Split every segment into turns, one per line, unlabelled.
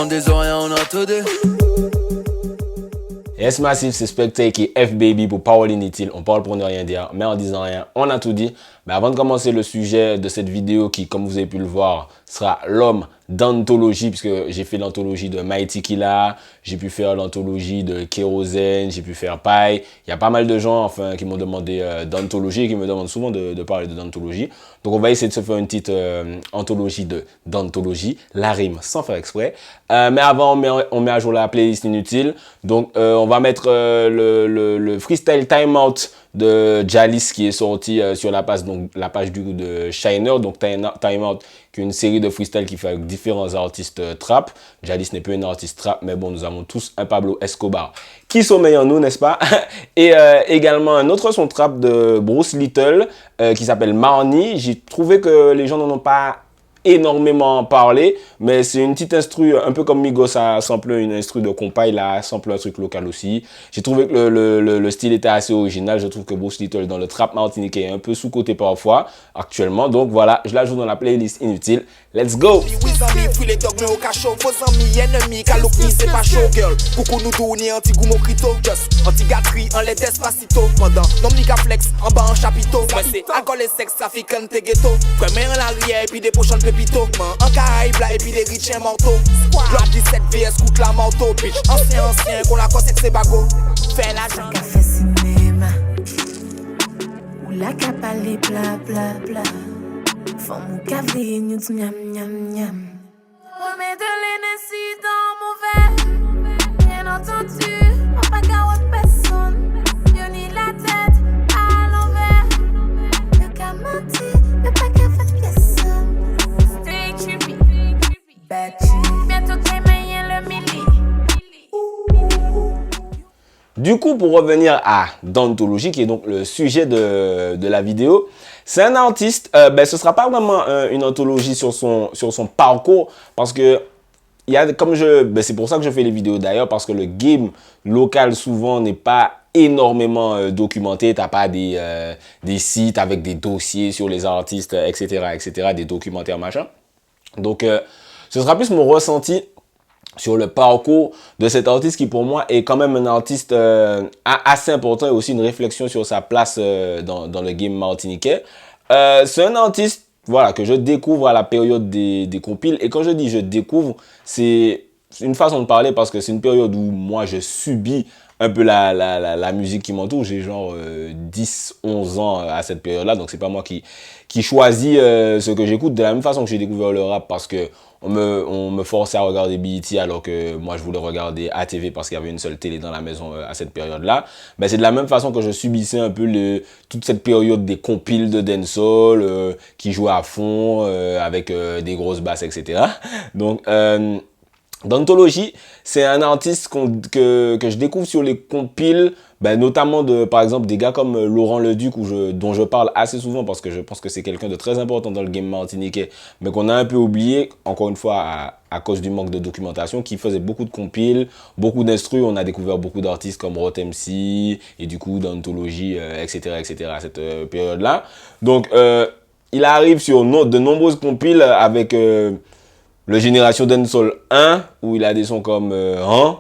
On des oreilles, on a tout dit.
Yes Massive, c'est Spectre qui est F-Baby pour Parole Inutile. On parle pour ne rien dire, mais en disant rien, on a tout dit. Mais avant de commencer le sujet de cette vidéo qui, comme vous avez pu le voir, sera l'homme d'anthologie, puisque j'ai fait l'anthologie de Mighty Killa, j'ai pu faire l'anthologie de Kérosène, j'ai pu faire Pai. Il y a pas mal de gens enfin, qui m'ont demandé d'anthologie et qui me demandent souvent de parler d'anthologie. Donc on va essayer de se faire une petite anthologie d'anthologie, la rime sans faire exprès. Mais avant, on met à jour la playlist inutile. Donc on va mettre le freestyle timeout de Jalis qui est sorti sur la page, donc la page de Shiner, donc Timeout, qui est une série de freestyle qui fait avec différents artistes trap. Jalis n'est plus un artiste trap, mais bon, nous avons tous un Pablo Escobar qui sommeille en nous, n'est-ce pas? Et également un autre son trap de Bruce Little qui s'appelle Marnie. J'ai trouvé que les gens n'en ont pas énormément parlé, mais c'est une petite instru, un peu comme Migos a samplé une instru de compas, il a samplé un truc local aussi. J'ai trouvé que le style était assez original. Je trouve que Bruce Little dans le trap martiniquais est un peu sous-côté parfois actuellement, donc voilà, je l'ajoute dans la playlist inutile. Let's go!
Pépito, en Caraïbe là et puis des riches mortaux. Bloc 17 VS coûte la manteau, bitch. Ancien, qu'on la cosse avec ses bagots. Fais la jambe.
Café cinéma. Ou la capale bla bla bla. Femme ou café, nous miam miam miam. Remets de l'énergie dans mon verre. Bien entendu, on pas garotte personne. Yo ni la tête à l'envers. Yo qu'à mentir, yo pas qu'à faire pièce.
Du coup, pour revenir à Dantologie, qui est donc le sujet de la vidéo, c'est un artiste, ce ne sera pas vraiment une anthologie sur son parcours, parce que c'est pour ça que je fais les vidéos d'ailleurs, parce que le game local souvent n'est pas énormément documenté. T'as pas des sites avec des dossiers sur les artistes, etc., des documentaires, machin. Donc, ce sera plus mon ressenti sur le parcours de cet artiste qui, pour moi, est quand même un artiste assez important et aussi une réflexion sur sa place dans le game martiniquais. C'est un artiste, voilà, que je découvre à la période des compiles. Et quand je dis je découvre, c'est une façon de parler parce que c'est une période où moi, je subis un peu la musique qui m'entoure. J'ai genre 10, 11 ans à cette période-là. Donc, c'est pas moi qui choisis ce que j'écoute. De la même façon que j'ai découvert le rap parce que on me forçait à regarder BET alors que moi, je voulais regarder ATV parce qu'il y avait une seule télé dans la maison à cette période-là. Ben, c'est de la même façon que je subissais un peu toute cette période des compiles de dancehall qui jouaient à fond avec des grosses basses, etc. Donc, Dantologie, c'est un artiste que je découvre sur les compiles, notamment par exemple des gars comme Laurent Leduc dont je parle assez souvent parce que je pense que c'est quelqu'un de très important dans le game martiniquais, mais qu'on a un peu oublié, encore une fois à cause du manque de documentation, qui faisait beaucoup de compiles, beaucoup d'instrus. On a découvert beaucoup d'artistes comme Rot MC et du coup Dantologie, etc. à cette période-là. Donc il arrive sur de nombreuses compiles avec le Génération Dancehall 1, où il a des sons comme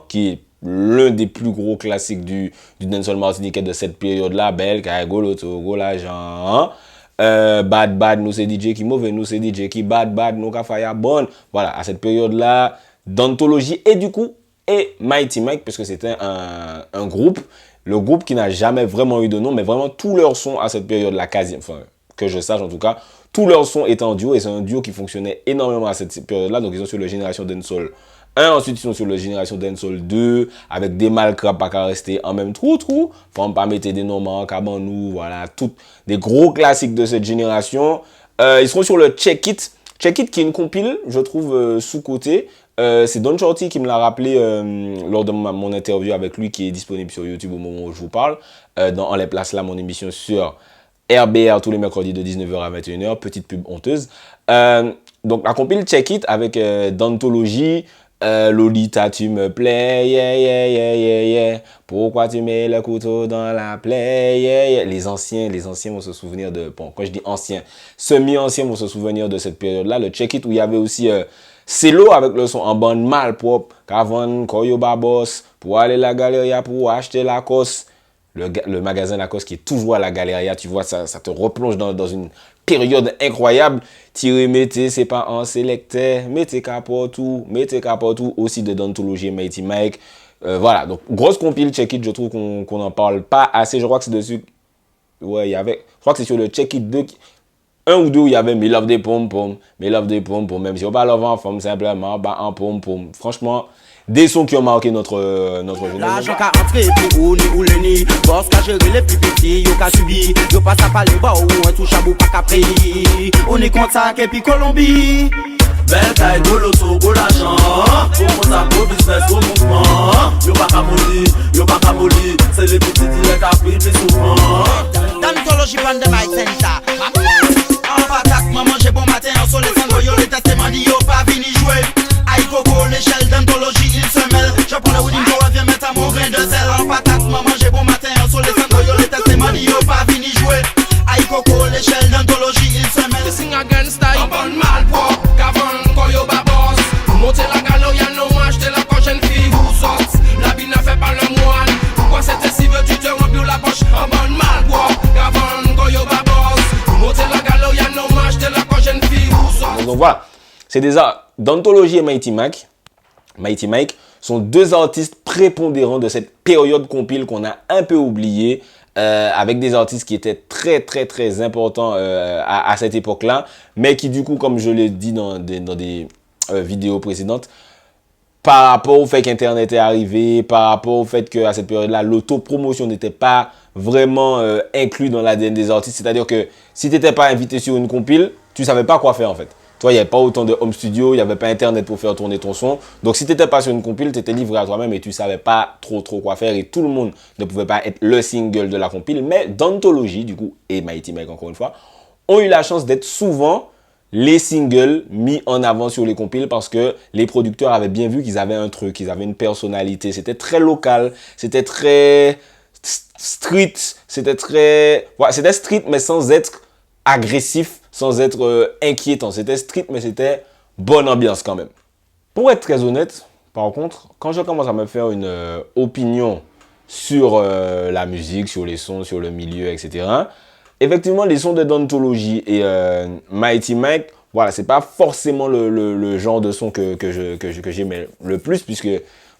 qui est l'un des plus gros classiques du dancehall martiniquais de cette période-là. Bel, Kaigolo, Togo, la Jean. Bad, nous c'est DJ qui mauvais, nous c'est DJ qui bad, nous ka faya bonne. Voilà, à cette période-là, Dantologie et du coup, et Mighty Mike, parce que c'était un groupe. Le groupe qui n'a jamais vraiment eu de nom, mais vraiment tous leurs sons à cette période-là, quasi, enfin, que je sache en tout cas, tous leurs sons étaient en duo et c'est un duo qui fonctionnait énormément à cette période-là. Donc, ils sont sur le Génération Dancehall 1. Ensuite, ils sont sur le Génération Dancehall 2 avec des malcrap pas qu'à rester en même trou. Faut pas mettre des noms, Kabanou, voilà, tout des gros classiques de cette génération. Ils seront sur le Check It. Check It qui est une compile, je trouve, sous-côté. C'est Don Shorty qui me l'a rappelé lors de mon interview avec lui qui est disponible sur YouTube au moment où je vous parle. Dans On les place là, mon émission sur RBR tous les mercredis de 19h à 21h, petite pub honteuse. Donc la compile Check It avec Dantologie, Lolita tu me plais, yeah. Pourquoi tu mets le couteau dans la plaie, yeah. Les anciens vont se souvenir de, bon, quand je dis anciens, semi-anciens vont se souvenir de cette période-là. Le Check It où il y avait aussi C'est l'eau avec le son en bande mal propre. Qu'avant, Koyo Babos, pour aller à la Galeria, pour acheter Lacoste. Le magasin Lacoste qui est toujours à la Galeria, tu vois, ça te replonge dans une période incroyable. Tirer, mettez, c'est pas un sélecteur, mettez capotou, aussi de Dantology Mighty Mike. Voilà, donc grosse compile, check it, je trouve qu'on n'en parle pas assez. Je crois que c'est dessus. Ouais, il y avait. Je crois que c'est sur le check it 2. Un ou deux où il y avait Me Love des Pom Pom, même si on parle en forme simplement, bah en pom pom. Franchement, des sons qui ont marqué notre jeunesse.
L'argent qu'a entré, puis ou le nid. Boss qu'a géré les plus petits, yo qu'a subi. Yo passe à parler bas ou un touche à bout pas qu'à payer. On est contact et puis Colombie.
Belle taille de l'auto, pour l'argent. Pour mon sac, pour business, pour mouvement. Yo pas qu'à molly. C'est les petits directs à prix plus souvent.
Dantology Band de Mike Center. En patate, maman, j'ai bon matin. En soleil, sans yo, les testaments, yo pas vini jouer. Aïe coco, l'échelle d'Antology, il se mêle. Je prends le wedding, je viens mettre à mon grain de sel. En patate, maman, j'ai bon matin. En soleil, sans yo, les testaments, yo pas vini jouer. Aïe coco, l'échelle d'Antology, il se mêle.
Sing against style, bon mal pour Gavon, Koyo Babos. Monter la galo, y'a no acheter la prochaine fille ou sauce. La vie ne fait pas le moine. Pourquoi c'était si veux, tu te remplis la poche. En bon mal pour Gavon, Koyo Babos. Monter la galo, y'a no acheter la prochaine fille ou sauce.
Donc voilà, c'est des Dantology et Mighty Mike sont deux artistes prépondérants de cette période compile qu'on a un peu oubliée. Avec des artistes qui étaient très importants à cette époque-là, mais qui du coup, comme je l'ai dit dans des vidéos précédentes, par rapport au fait qu'Internet est arrivé, par rapport au fait qu'à cette période-là, l'autopromotion n'était pas vraiment inclus dans l'ADN des artistes, c'est-à-dire que si tu n'étais pas invité sur une compile, tu savais pas quoi faire en fait. Tu vois, il n'y avait pas autant de home studio, il n'y avait pas Internet pour faire tourner ton son. Donc, si tu n'étais pas sur une compile, tu étais livré à toi-même et tu ne savais pas trop quoi faire. Et tout le monde ne pouvait pas être le single de la compile. Mais Dantology, du coup, et Mighty Mike, encore une fois, ont eu la chance d'être souvent les singles mis en avant sur les compiles parce que les producteurs avaient bien vu qu'ils avaient un truc, ils avaient une personnalité. C'était très local, c'était très street, c'était street mais sans être agressif, sans être inquiétant. C'était street, mais c'était bonne ambiance quand même. Pour être très honnête, par contre, quand je commence à me faire une opinion sur la musique, sur les sons, sur le milieu, etc., effectivement, les sons de Dantology et Mighty Mike, voilà, c'est pas forcément le genre de son que j'aime le plus, puisque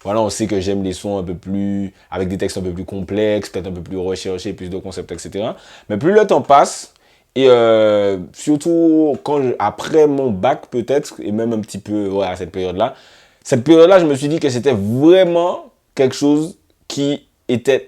voilà, on sait que j'aime les sons un peu plus, avec des textes un peu plus complexes, peut-être un peu plus recherchés, plus de concepts, etc. Mais plus le temps passe, et surtout après mon bac peut-être, et même un petit peu à cette période-là, je me suis dit que c'était vraiment quelque chose qui était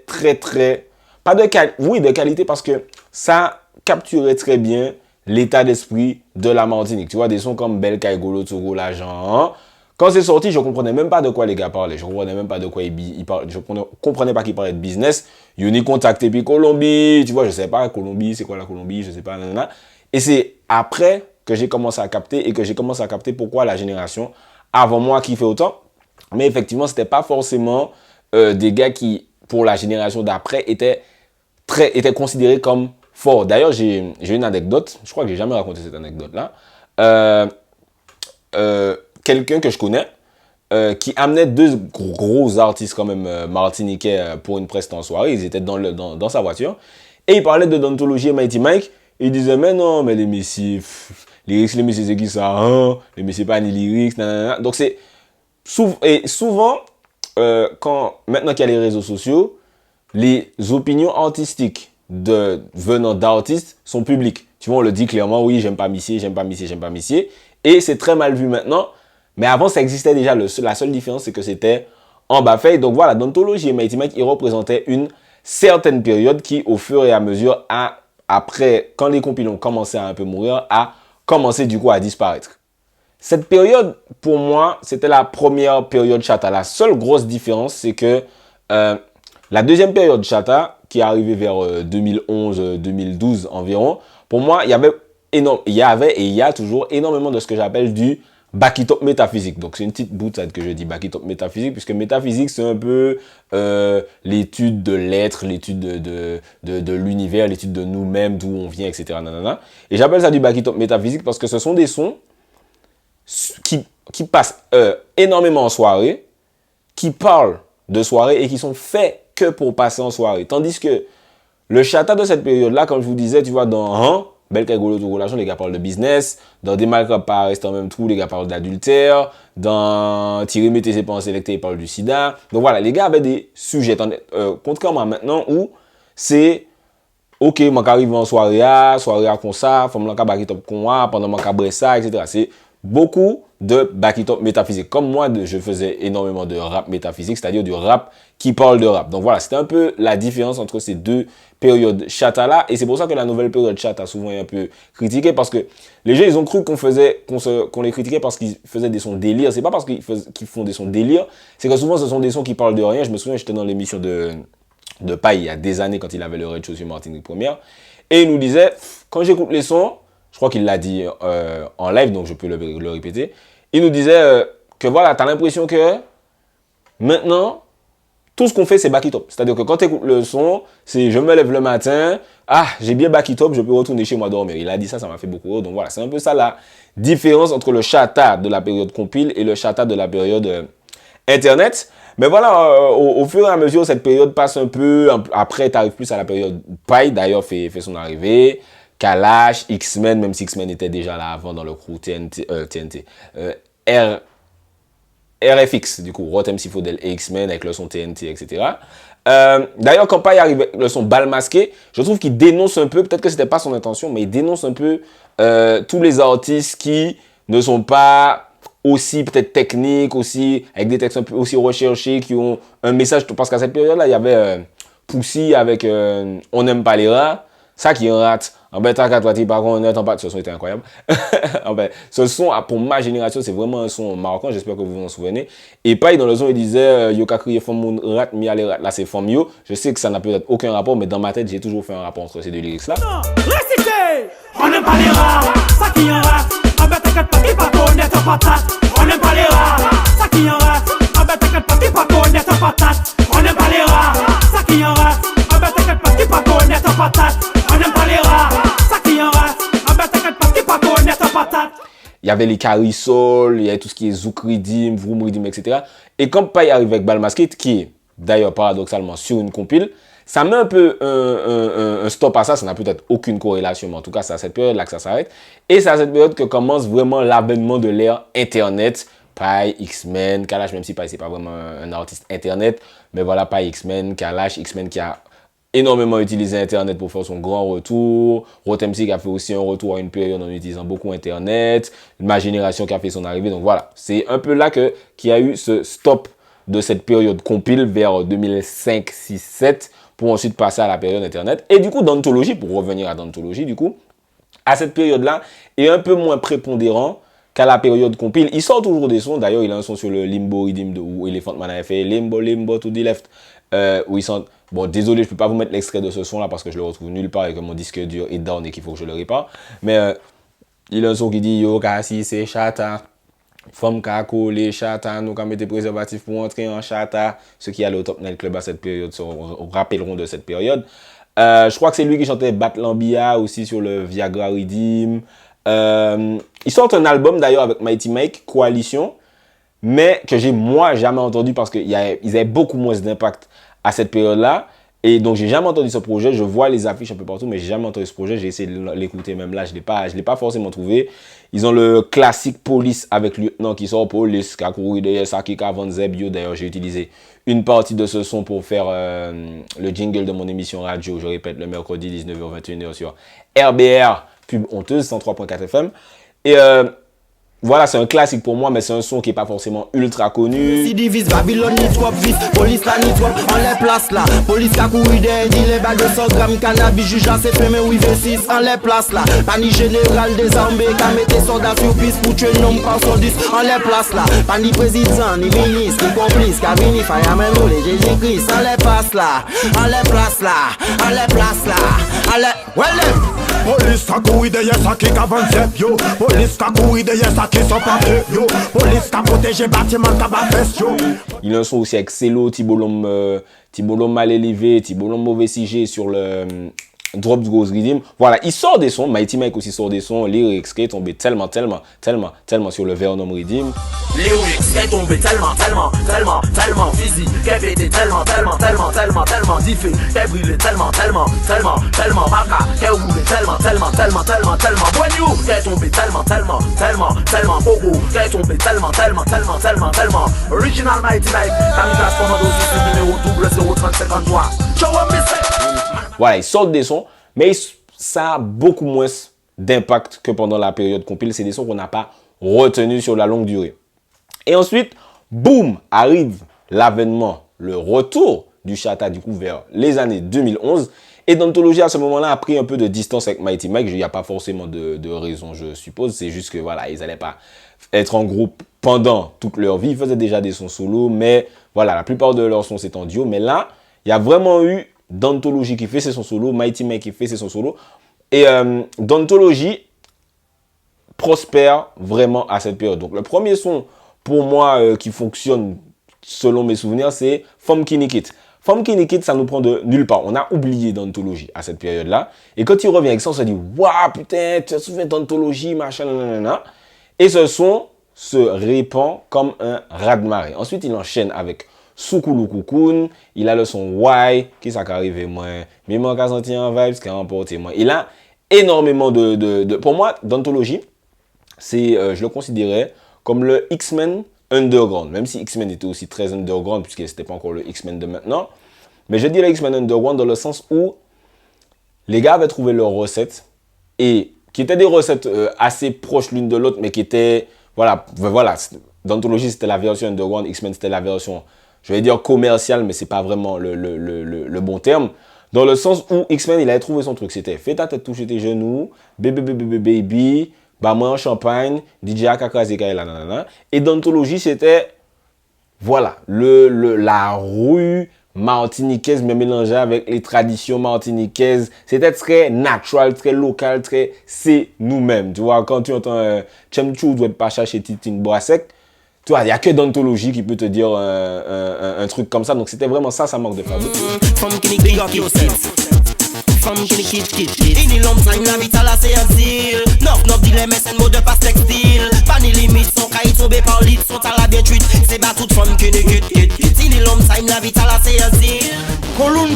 pas de qualité parce que ça capturait très bien l'état d'esprit de la Martinique. Tu vois, des sons comme Bel Kaigolo, Togo, L'Agent. Quand c'est sorti, je comprenais même pas de quoi les gars parlaient. Je comprenais même pas de quoi ils parlaient. Je comprenais pas qu'ils parlaient de business. Uni Contact et puis Colombie. Tu vois, je sais pas, Colombie, c'est quoi la Colombie, je sais pas, nanana. Et c'est après que j'ai commencé à capter et que j'ai commencé à capter pourquoi la génération avant moi kiffait autant. Mais effectivement, c'était pas forcément des gars qui, pour la génération d'après, étaient considérés comme forts. D'ailleurs, j'ai une anecdote. Je crois que j'ai jamais raconté cette anecdote-là. Quelqu'un que je connais qui amenait deux gros artistes quand même martiniquais pour une presse en soirée. Ils étaient dans sa voiture. Et ils parlaient de Dantology et Mighty Mike. Et ils disaient, mais non, mais les messieurs, les messieurs c'est qui ça, hein? Les messieurs pas ni lyrics, nanana. Donc c'est souvent, maintenant qu'il y a les réseaux sociaux, les opinions artistiques venant d'artistes sont publiques. Tu vois, on le dit clairement, oui, j'aime pas Missier. Et c'est très mal vu maintenant. Mais avant, ça existait déjà. La seule différence, c'est que c'était en bas fait. Donc voilà, Dantology et Mighty Mike, ils représentaient une certaine période qui, au fur et à mesure, après, quand les compiles ont commencé à un peu mourir, a commencé du coup à disparaître. Cette période, pour moi, c'était la première période Chata. La seule grosse différence, c'est que la deuxième période Chata, qui est arrivée vers 2011-2012 environ, pour moi, il y avait et il y a toujours énormément de ce que j'appelle du back it up métaphysique. Donc, c'est une petite boutade que je dis back it up métaphysique, puisque métaphysique, c'est un peu l'étude de l'être, l'étude de l'univers, l'étude de nous-mêmes, d'où on vient, etc. Nanana. Et j'appelle ça du back it up métaphysique parce que ce sont des sons qui qui passent énormément en soirée, qui parlent de soirée et qui sont faits que pour passer en soirée. Tandis que le chata de cette période-là, comme je vous disais, tu vois, dans Belle Kagolo de relation, les gars parlent de business. Dans Des Malcap pas restant même trou, les gars parlent d'adultère. Dans Thierry Mettez ses pensées électées, ils parlent du sida. Donc voilà, les gars avaient des sujets. Contrairement à maintenant où c'est ok, moi j'arrive en soirée à comme ça, faut me back it up comme moi, pendant mon cabré ça, etc. C'est beaucoup de back it up métaphysique. Comme moi, je faisais énormément de rap métaphysique, c'est-à-dire du rap qui parle de rap. Donc voilà, c'était un peu la différence entre ces deux périodes chata là. Et c'est pour ça que la nouvelle période chata souvent est un peu critiquée, parce que les gens, ils ont cru qu'on les critiquait parce qu'ils faisaient des sons délire. C'est pas parce qu'ils font des sons délire, c'est que souvent ce sont des sons qui parlent de rien. Je me souviens, j'étais dans l'émission de Paille il y a des années quand il avait le Red Show sur Martinique Première. Et il nous disait, quand j'écoute les sons, je crois qu'il l'a dit en live, donc je peux le répéter. Il nous disait que voilà, t'as l'impression que maintenant, tout ce qu'on fait, c'est back it up. C'est-à-dire que quand tu écoutes le son, c'est je me lève le matin, j'ai bien back it up, je peux retourner chez moi dormir. Il a dit ça, ça m'a fait beaucoup rire. Donc voilà, c'est un peu ça la différence entre le chata de la période compile et le chata de la période Internet. Mais voilà, au fur et à mesure, cette période passe un peu. Après, tu arrives plus à la période Paille, d'ailleurs, fait son arrivée. Kalash, X-Men, même si X-Men était déjà là avant dans le crew RFX, du coup, Rotem Sifodel et X-Men avec le son TNT, etc. D'ailleurs, quand Paille arrive avec le son Bal Masqué, je trouve qu'il dénonce un peu, peut-être que c'était pas son intention, mais il dénonce un peu tous les artistes qui ne sont pas aussi peut-être techniques, aussi avec des textes un peu aussi recherchés, qui ont un message. Parce qu'à cette période-là, il y avait Poussy avec On n'aime pas les rats, ça qui rate. En fait, t'as qu'à toi, par contre, ce son était incroyable. En fait, ce son, pour ma génération, c'est vraiment un son marquant. J'espère que vous vous en souvenez. Et Paille, dans le son, il disait Yo ka crié femme moun rat, mi ale rat. Là, c'est femme yo. Je sais que ça n'a peut-être aucun rapport, mais dans ma tête, j'ai toujours fait un rapport entre ces deux lyrics-là.
Récité, on n'aime pas les rats, ça qui en rate. En fait, t'inquiète pas, qui pas connaître patate. On n'aime pas les rats, ça qui en rate. En fait, t'inquiète pas, qui pas connaître patate. On n'aime pas les rats, ça qui en rate. En fait, t'inquiète pas, qui pas connaître patate. On n'aime pas les rats, ça qui en rate. En fait, t'inquiète pas, qui pas connaître patate.
Il y avait les Carisol, il y avait tout ce qui est Zouk Ridim, Vroom Ridim, etc. Et quand Paille arrive avec Bal Masqué, qui est d'ailleurs paradoxalement sur une compile, ça met un peu un stop à ça. Ça n'a peut-être aucune corrélation, mais en tout cas, c'est à cette période-là que ça s'arrête. Et c'est à cette période que commence vraiment l'avènement de l'ère Internet. Paille, X-Men, Kalash, même si Paille, c'est pas vraiment un artiste Internet. Mais voilà, Paille, X-Men, Kalash, X-Men qui a énormément utilisé Internet pour faire son grand retour. Rotem qui a fait aussi un retour à une période en utilisant beaucoup Internet. Ma génération qui a fait son arrivée. Donc voilà, c'est un peu là qu'il y a eu ce stop de cette période compile vers 2005, 6, 7 pour ensuite passer à la période Internet. Et du coup, Dantologie, pour revenir à Dantologie, du coup, à cette période-là, est un peu moins prépondérant qu'à la période compile. Il sort toujours des sons. D'ailleurs, il a un son sur le Limbo Rhythm où Elephant Man avait fait Limbo, Limbo to the left. Où il sent... Bon, désolé, je ne peux pas vous mettre l'extrait de ce son-là parce que je le retrouve nulle part et que mon disque dur est down et qu'il faut que je le répare. Mais il a un son qui dit Yo, kasi c'est chata. Femme ka collé chata. Nous ka mette préservatif pour entrer en chata. Ceux qui allaient au Top Night Club à cette période se rappelleront de cette période. Je crois que c'est lui qui chantait Bat Lambia aussi sur le Viagra Rhythm. Ils sortent un album d'ailleurs avec Mighty Mike, Coalition, mais que j'ai moi jamais entendu parce qu'ils avaient beaucoup moins d'impact à cette période-là. Et donc, j'ai jamais entendu ce projet. Je vois les affiches un peu partout, mais j'ai jamais entendu ce projet. J'ai essayé de l'écouter même là. Je l'ai pas forcément trouvé. Ils ont le classique Police avec Lieutenant qui sort Police, qui a couru derrière Saki Van Zebio. D'ailleurs, j'ai utilisé une partie de ce son pour faire le jingle de mon émission radio. Je répète, le mercredi 19h-21h sur RBR, pub honteuse, 103.4 FM. Et voilà, c'est un classique pour moi, mais c'est un son qui n'est pas forcément ultra connu.
Si divise Babylone ni trop vite, police là ni trop, on les place là. Police a couru des dit les bagues de 100 grammes cannabis, juge à ses fermé, oui, 6 on les place là. Pani général désarmé, qu'a mette soldats sur piste pour tuer un homme par son 10, on les place là. Pani président, ni ministre, ni complice, qu'a vini, fireman, les Jésus-Christ, on les passe là. On les place là, on les place là, on les... Well,
police a couru derrière ça qui Van Zebio. Police a couru derrière ça qui sont pas yo. Police a protégé bâtiment tabac yo.
Il a un son aussi avec Celo, Thibolom mal élevé, Thibolom mauvais CG sur le Drops Goes Redeem. Voilà, il sort des sons. Mighty Mike aussi sort des sons. Lyrics qui est tombé tellement sur le Venom Redeem.
Lyrics est tombé tellement physique, qu'elle était tellement diffé, qu'elle brillait tellement maca, qu'elle roulait tellement boignou, qu'elle est tombé tellement bogo, qu'elle est tombé tellement original Mighty Mike, Kamikaze Commando 6 numéro 03053. Show up
Voilà, ils sortent des sons, mais ça a beaucoup moins d'impact que pendant la période compile. C'est des sons qu'on n'a pas retenus sur la longue durée. Et ensuite, boum, arrive l'avènement, le retour du Chata du coup vers les années 2011. Et Dantology à ce moment-là a pris un peu de distance avec Mighty Mike. Il n'y a pas forcément de raison, je suppose. C'est juste que voilà, ils n'allaient pas être en groupe pendant toute leur vie. Ils faisaient déjà des sons solo, mais voilà, la plupart de leurs sons c'est en duo. Mais là, il y a vraiment eu Dantology qui fait ses sons solo, Mighty Mike qui fait ses sons solo. Et Dantology prospère vraiment à cette période. Donc le premier son pour moi qui fonctionne selon mes souvenirs, c'est Funky Nikit. Funky Nikit, ça nous prend de nulle part. On a oublié Dantology à cette période-là. Et quand il revient avec ça, on se dit « Waouh, putain, tu te souviens Dantology, machin, nanana. » Et ce son se répand comme un raz-de-marée. Ensuite, il enchaîne avec Soukoulou Koukoun. Il a le son Why, qui ça qu'arrive moins. Mais moi, quand senti un vibe, ce qui a emporté moins. Il a énormément de... Pour moi, Dantology, c'est, je le considérais comme le X-Men underground, même si X-Men était aussi très underground, puisque c'était pas encore le X-Men de maintenant. Mais je dis le X-Men underground dans le sens où les gars avaient trouvé leurs recettes, et qui étaient des recettes assez proches l'une de l'autre, mais qui étaient, voilà, Dantology c'était la version underground, X-Men c'était la version, je vais dire commerciale, mais c'est pas vraiment le bon terme. Dans le sens où X-Men, il avait trouvé son truc, c'était fais ta tête toucher tes genoux, baby, bah moi en champagne, DJ Akakazeka nanana. Et Dantology, c'était, voilà, la rue martiniquaise, mais mélangée avec les traditions martiniquaises. C'était très natural, très local, très, c'est nous-mêmes. Tu vois, quand tu entends Tchemchou, doit pas chercher Titine Boisek, tu vois, il n'y a que Dantology qui peut te dire un truc comme ça. Donc c'était vraiment ça, sa marque de fabrique.
Ini l'homme time la vite à la séance. Knock dilemme c'est mot de passe textile. Pas ni limite son caït tombé par lit. Son à la bien truite. C'est pas toute femme qui ne quitte. Ini l'homme time la vite à la séance. Kouloun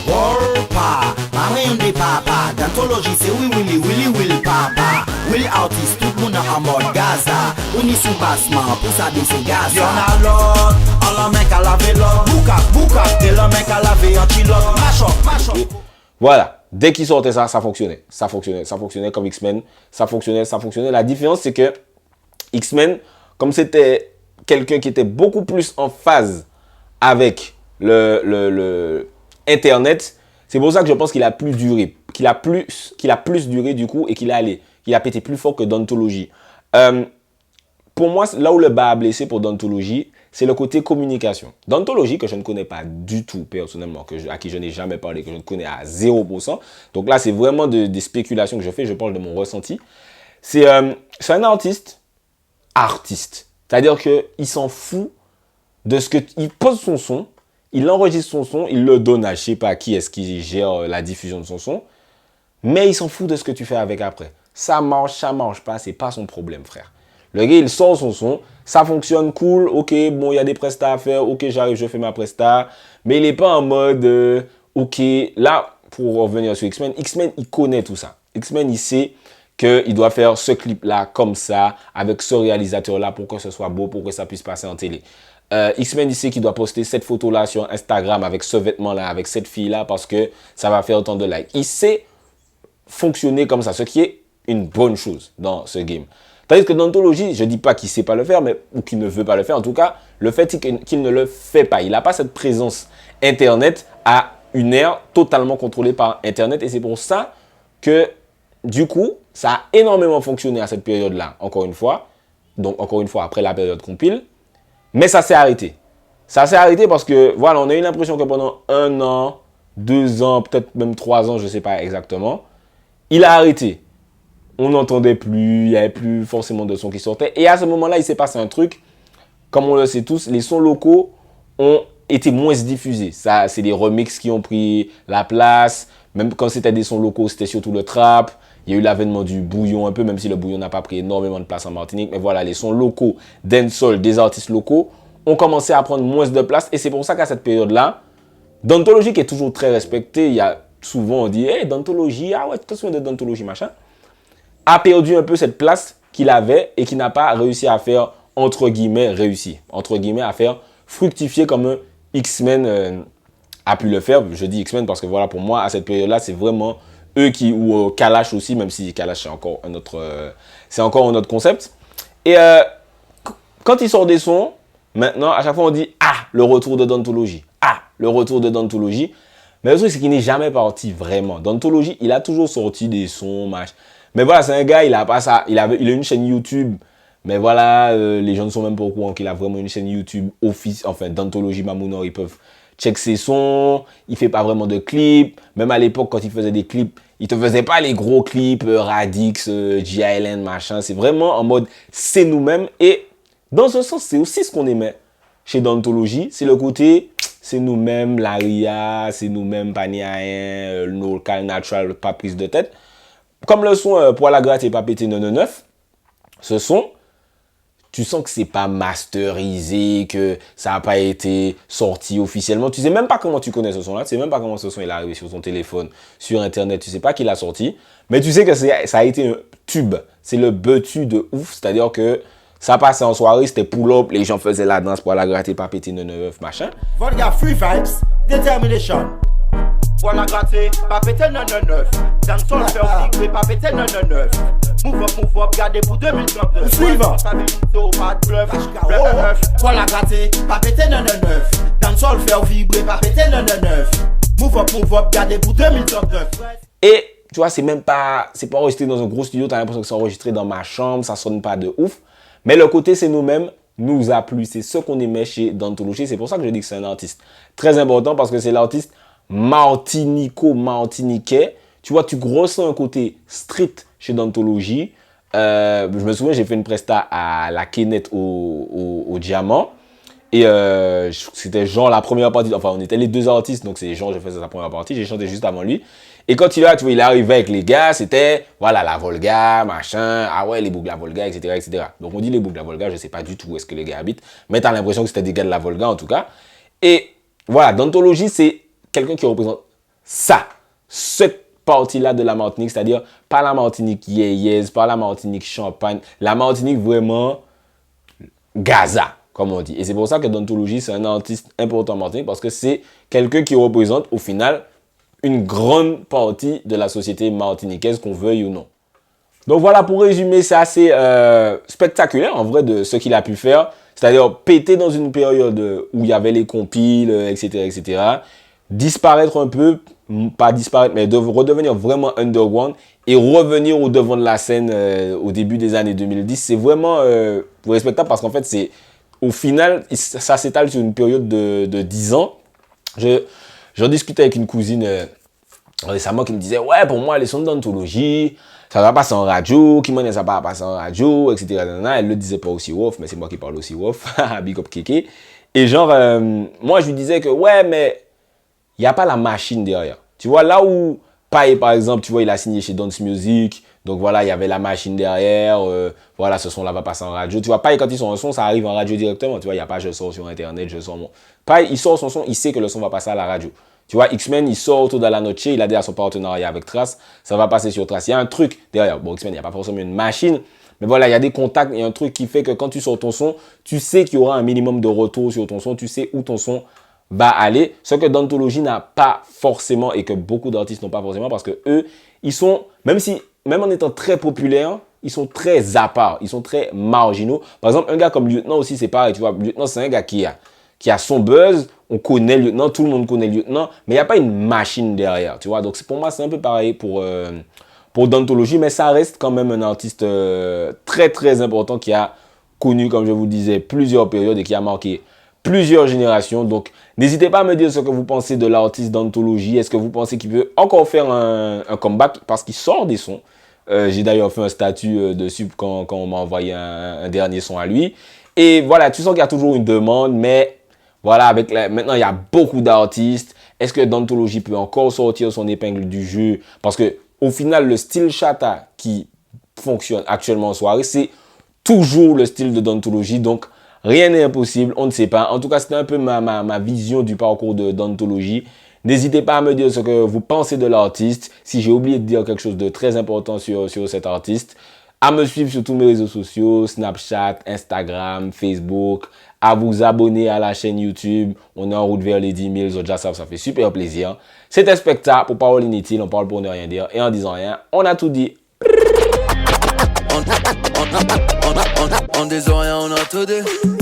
Warpa Maman de papa Dantology c'est Willy papa Willy artiste tout le monde en mode Gaza. On y sous bassement pour ça baisser Gaza. Y'en a l'autre, on la mec à laver l'autre. Bouka, t'es le mec à laver un chilote. Macho.
Voilà, dès qu'il sortait ça fonctionnait. Ça fonctionnait comme X-Men. Ça fonctionnait. La différence, c'est que X-Men, comme c'était quelqu'un qui était beaucoup plus en phase avec le Internet, c'est pour ça que je pense qu'il a plus duré. Qu'il a plus duré du coup et qu'il a pété plus fort que Dantology. Pour moi, là où le bas a blessé pour Dantology, c'est le côté communication. Dantology, que je ne connais pas du tout personnellement, à qui je n'ai jamais parlé, que je ne connais à 0%. Donc là, c'est vraiment des spéculations que je fais, je parle de mon ressenti. C'est un artiste. C'est-à-dire qu'il s'en fout de ce que... Il pose son son, il enregistre son son, il le donne à je ne sais pas qui est-ce qui gère la diffusion de son son, mais il s'en fout de ce que tu fais avec après. Ça marche pas, c'est pas son problème, frère. Le gars, il sort son son, ça fonctionne, cool, ok, bon, il y a des prestats à faire, ok, j'arrive, je fais ma presta, mais il n'est pas en mode, ok, là, pour revenir sur X-Men, il connaît tout ça. X-Men, il sait qu'il doit faire ce clip-là comme ça, avec ce réalisateur-là, pour que ce soit beau, pour que ça puisse passer en télé. X-Men, il sait qu'il doit poster cette photo-là sur Instagram, avec ce vêtement-là, avec cette fille-là, parce que ça va faire autant de likes. Il sait fonctionner comme ça, ce qui est une bonne chose dans ce game. Tandis que Dantology, je ne dis pas qu'il ne sait pas le faire, mais, ou qu'il ne veut pas le faire. En tout cas, le fait qu'il ne le fait pas. Il n'a pas cette présence Internet à une ère totalement contrôlée par Internet. Et c'est pour ça que, du coup, ça a énormément fonctionné à cette période-là, encore une fois. Donc, encore une fois, après la période compile. Mais ça s'est arrêté. Ça s'est arrêté parce que, voilà, on a eu l'impression que pendant 1 an, 2 ans, peut-être même 3 ans, je ne sais pas exactement, il a arrêté. On n'entendait plus, il n'y avait plus forcément de sons qui sortaient. Et à ce moment-là, il s'est passé un truc, comme on le sait tous, les sons locaux ont été moins diffusés. Ça, c'est des remixes qui ont pris la place. Même quand c'était des sons locaux, c'était surtout le trap. Il y a eu l'avènement du bouillon un peu, même si le bouillon n'a pas pris énormément de place en Martinique. Mais voilà, les sons locaux, dancehall, des artistes locaux ont commencé à prendre moins de place. Et c'est pour ça qu'à cette période-là, Dantologie qui est toujours très respecté, il y a souvent on dit hey, Dantologie, ah ouais, tu te souviens de Dantologie, machin, a perdu un peu cette place qu'il avait et qui n'a pas réussi à faire, entre guillemets, à faire fructifier comme un X-Men a pu le faire. Je dis X-Men parce que voilà, pour moi, à cette période-là, c'est vraiment eux qui, ou Kalash aussi, même si Kalash c'est encore un autre concept. Et quand ils sortent des sons, maintenant, à chaque fois on dit ah, le retour de Dantologie. Ah, le retour de Dantologie. Mais le truc, c'est qu'il n'est jamais parti vraiment. Dantologie, il a toujours sorti des sons, machin. Mais voilà, c'est un gars, il a pas ça. Il a une chaîne YouTube. Mais voilà, les gens ne sont même pas au courant qu'il a vraiment une chaîne YouTube enfin, Dantologie Mamounor, ils peuvent check ses sons. Il fait pas vraiment de clips. Même à l'époque, quand il faisait des clips, il te faisait pas les gros clips Radix, G-Island, machin. C'est vraiment en mode, c'est nous-mêmes. Et dans ce sens, c'est aussi ce qu'on aimait chez Dantologie. C'est le côté, c'est nous-mêmes, l'aria, c'est nous-mêmes, pas ni rien, local, natural, pas prise de tête. Comme le son Poil à gratter et pas péter 999, ce son, tu sens que c'est pas masterisé, que ça n'a pas été sorti officiellement. Tu sais même pas comment tu connais ce son-là. Tu sais même pas comment ce son est arrivé sur ton téléphone, sur Internet. Tu sais pas qui l'a sorti. Mais tu sais que ça a été un tube. C'est le betu de ouf. C'est-à-dire que ça passait en soirée, c'était pull-up. Les gens faisaient la danse pour la gratter, pas péter 999, machin.
Volga Free Vibes, Determination. Voilà gratter, pas péter 999. Dans son faire vibrer, pas péter 999. Move up, gardez pour 2039. Suivant. Pas de bluff, voilà gratter, pas péter 999. Dans son faire vibrer, pas péter 999. Move up, gardez pour 2039.
Et tu vois, c'est pas enregistré dans un gros studio, t'as l'impression que c'est enregistré dans ma chambre, ça sonne pas de ouf. Mais le côté c'est nous-mêmes nous a plu, c'est ce qu'on aimait chez Dantologie. C'est pour ça que je dis que c'est un artiste très important parce que c'est l'artiste martiniquais. Tu vois, tu ressens un côté street chez Dantologie. Je me souviens, j'ai fait une presta à la Kenneth au Diamant. Et c'était Jean la première partie. Enfin, on était les deux artistes, donc c'est Jean, je faisais sa première partie. J'ai chanté juste avant lui. Et quand il est là, tu vois, il est arrivé avec les gars, c'était, voilà, la Volga, machin, ah ouais, les boucles de la Volga, etc., etc. Donc on dit les boucles de la Volga, je sais pas du tout où est-ce que les gars habitent, mais t'as l'impression que c'était des gars de la Volga en tout cas. Et voilà, Dantologie, c'est quelqu'un qui représente ça, cette partie-là de la Martinique, c'est-à-dire pas la Martinique yéyez, pas la Martinique champagne, la Martinique vraiment Gaza, comme on dit. Et c'est pour ça que Dantologie, c'est un artiste important en Martinique, parce que c'est quelqu'un qui représente au final une grande partie de la société martiniquaise, qu'on veuille ou non. Donc voilà, pour résumer, c'est assez spectaculaire en vrai de ce qu'il a pu faire. C'est-à-dire péter dans une période où il y avait les compiles, etc., etc. Disparaître un peu, pas disparaître, mais redevenir vraiment underground et revenir au devant de la scène au début des années 2010. C'est vraiment respectable parce qu'en fait, au final, ça s'étale sur une période de 10 ans. J'en discutais avec une cousine récemment qui me disait « Ouais, pour moi, les sons d'Dantologie, ça va passer en radio. Qui m'en est, ça va passer en radio, etc. » Elle le disait pas aussi off, mais c'est moi qui parle aussi off. Big up Kéké. Et genre, moi, je lui disais que « Ouais, mais il n'y a pas la machine derrière. » Tu vois, là où Paille, par exemple, tu vois, il a signé chez Dance Music. Donc voilà, il y avait la machine derrière. Voilà, ce son-là va passer en radio. Tu vois, Paille, quand il sort un son, ça arrive en radio directement. Tu vois, il n'y a pas je sors sur Internet, je sors mon... Paille, il sort son son, il sait que le son va passer à la radio. Tu vois, X-Men, il sort autour de la noche, il a déjà son partenariat avec Trace, ça va passer sur Trace. Il y a un truc derrière. Bon, X-Men, il n'y a pas forcément une machine, mais voilà, il y a des contacts, il y a un truc qui fait que quand tu sors ton son, tu sais qu'il y aura un minimum de retour sur ton son, tu sais où ton son va aller. Ce que Dantologie n'a pas forcément et que beaucoup d'artistes n'ont pas forcément parce que eux, ils sont, même en étant très populaires, ils sont très à part, ils sont très marginaux. Par exemple, un gars comme Lieutenant aussi, c'est pareil, tu vois, Lieutenant, c'est un gars qui a son buzz. On connaît le lieutenant, tout le monde connaît le lieutenant, mais il n'y a pas une machine derrière, tu vois. Donc pour moi, c'est un peu pareil pour Dantologie, mais ça reste quand même un artiste très très important qui a connu, comme je vous disais, plusieurs périodes et qui a marqué plusieurs générations. Donc n'hésitez pas à me dire ce que vous pensez de l'artiste Dantologie. Est-ce que vous pensez qu'il peut encore faire un comeback parce qu'il sort des sons? J'ai d'ailleurs fait un statut dessus quand on m'a envoyé un dernier son à lui. Et voilà, tu sens qu'il y a toujours une demande, mais... Voilà, maintenant, il y a beaucoup d'artistes. Est-ce que Dantology peut encore sortir son épingle du jeu? Parce que au final, le style chata qui fonctionne actuellement en soirée, c'est toujours le style de Dantology. Donc, rien n'est impossible, on ne sait pas. En tout cas, c'était un peu ma vision du parcours de Dantology. N'hésitez pas à me dire ce que vous pensez de l'artiste. Si j'ai oublié de dire quelque chose de très important sur cet artiste, à me suivre sur tous mes réseaux sociaux, Snapchat, Instagram, Facebook, à vous abonner à la chaîne YouTube. On est en route vers les 10 000, les autres déjà savent, ça fait super plaisir. C'était Specta pour Parole Inutile, on parle pour ne rien dire. Et en disant rien, on a tout dit.
On disant rien, on a tout dit.